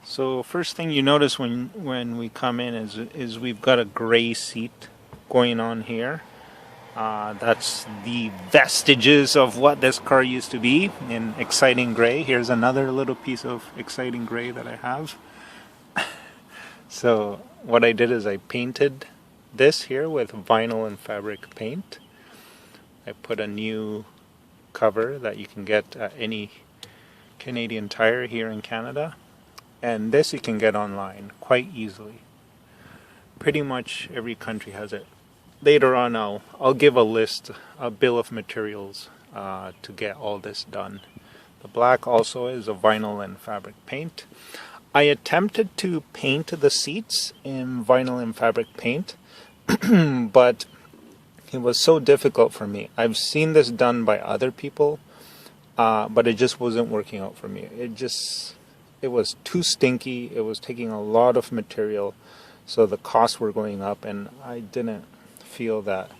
So first thing you notice when we come in is we've got a gray seat going on here. That's the vestiges of what this car used to be in exciting gray. Here's another little piece of exciting gray that I have. So what I did is I painted this here with vinyl and fabric paint. I put a new cover that you can get at any Canadian Tire here in Canada. And this you can get online quite easily. Pretty much every country has it. Later on I'll give a list, a bill of materials to get all this done. The black also is a vinyl and fabric paint. I attempted to paint the seats in vinyl and fabric paint, but it was so difficult for me. I've seen this done by other people, but it just wasn't working out for me. It was too stinky. It was taking a lot of material, so the costs were going up, and I didn't feel that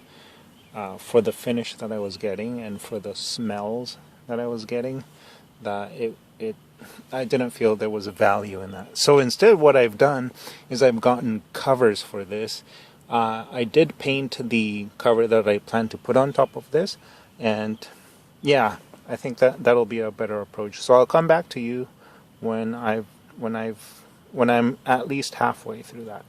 for the finish that I was getting and for the smells that I was getting, that I didn't feel there was a value in that. So instead, what I've done is I've gotten covers for this. I did paint the cover that I plan to put on top of this, and yeah, I think that'll be a better approach. So I'll come back to you when I'm at least halfway through that.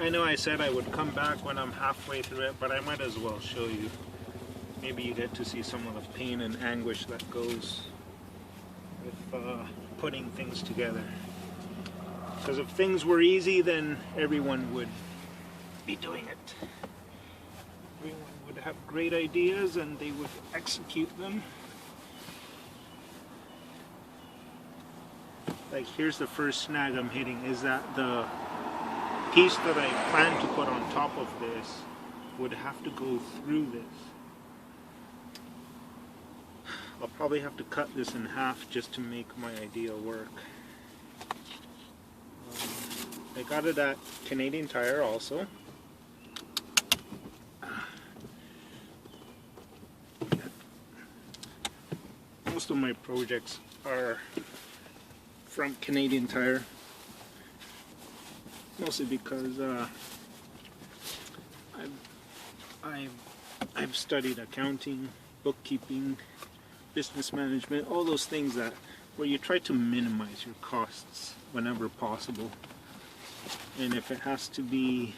I know I said I would come back when I'm halfway through it, but I might as well show you. Maybe you get to see some of the pain and anguish that goes with putting things together. Because if things were easy, then everyone would be doing it. Everyone would have great ideas and they would execute them. Like, here's the first snag I'm hitting, is that the piece that I plan to put on top of this would have to go through this. I'll probably have to cut this in half just to make my idea work. I got it at Canadian Tire also. Most of my projects are from Canadian Tire, mostly because I've studied accounting, bookkeeping, business management, all those things where you try to minimize your costs whenever possible. And if it has to be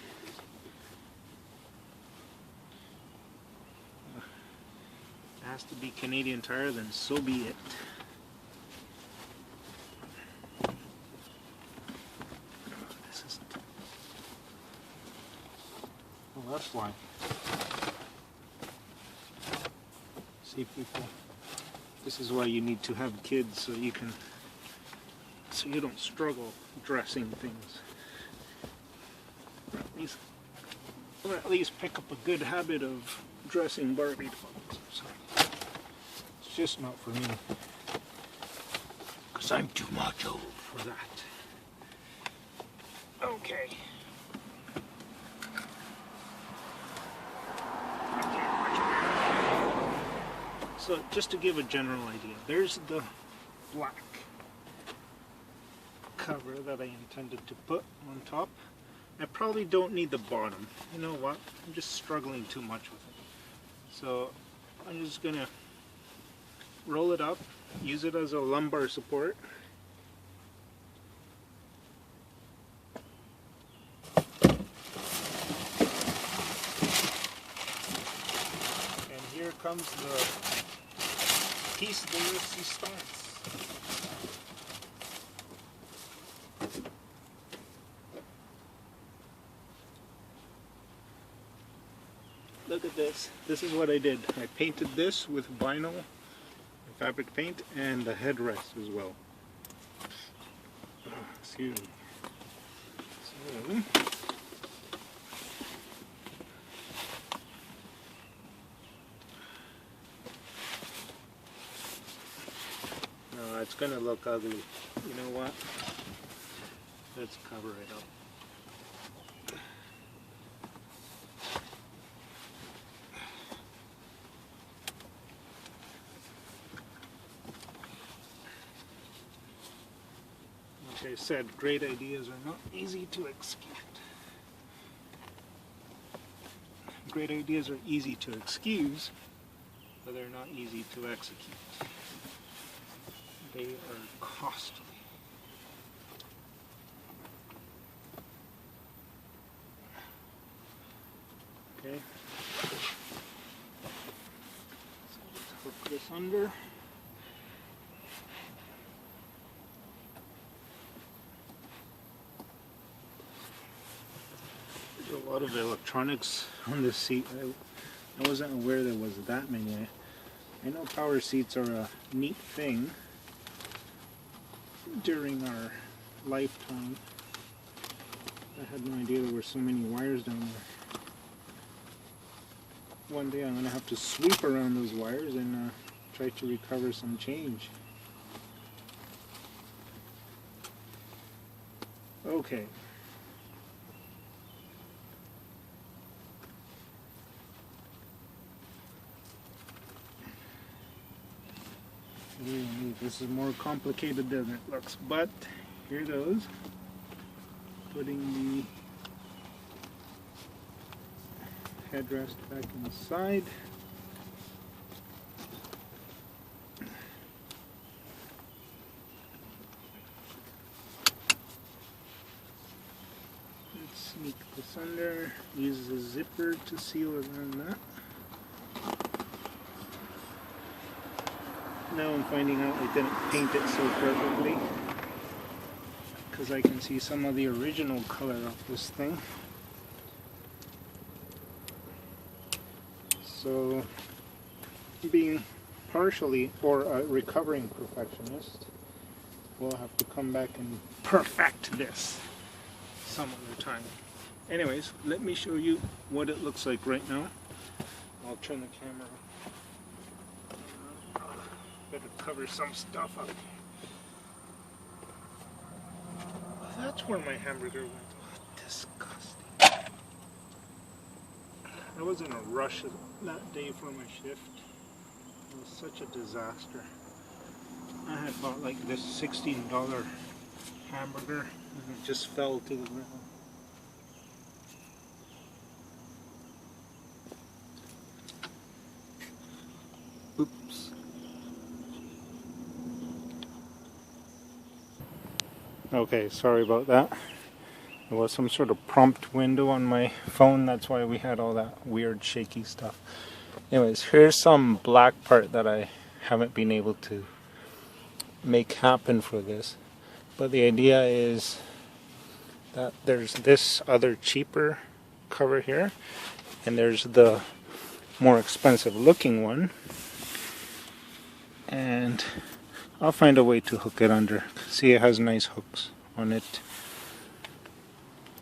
Canadian Tire, then so be it. This isn't. Well, that's why. See, people, this is why you need to have kids, so you don't struggle dressing things. Or at least pick up a good habit of dressing Barbie dolls. So it's just not for me, because I'm too macho for that. Okay. So just to give a general idea, there's the black cover that I intended to put on top. I probably don't need the bottom. You know what? I'm just struggling too much with it. So I'm just gonna roll it up, use it as a lumbar support. And here comes the piece de resistance. Look at this. This is what I did. I painted this with vinyl and fabric paint and the headrest as well. Excuse me. So, no, it's gonna look ugly. You know what? Let's cover it up. Like I said, great ideas are not easy to execute. Great ideas are easy to excuse, but they're not easy to execute. They are costly. Okay. So let's hook this under. There's a lot of electronics on this seat. I wasn't aware there was that many. I know power seats are a neat thing during our lifetime. I had no idea there were so many wires down there. One day I'm going to have to sweep around those wires and try to recover some change. Okay. This is more complicated than it looks, but here goes. Putting the headrest back inside. Let's sneak this under. Use the zipper to seal around that. Now I'm finding out I didn't paint it so perfectly, because I can see some of the original color of this thing. So, being partially or a recovering perfectionist, we'll have to come back and perfect this some other time. Anyways, let me show you what it looks like right now. I'll turn the camera on. Better cover some stuff up. That's where my hamburger went. Oh, disgusting. I was in a rush that day for my shift. It was such a disaster. I had bought like this $16 hamburger and it just fell to the ground. Oops. Okay, sorry about that. There was some sort of prompt window on my phone, that's why we had all that weird shaky stuff. Anyways, here's some black part that I haven't been able to make happen for this. But the idea is that there's this other cheaper cover here, and there's the more expensive looking one. And I'll find a way to hook it under. See, it has nice hooks on it.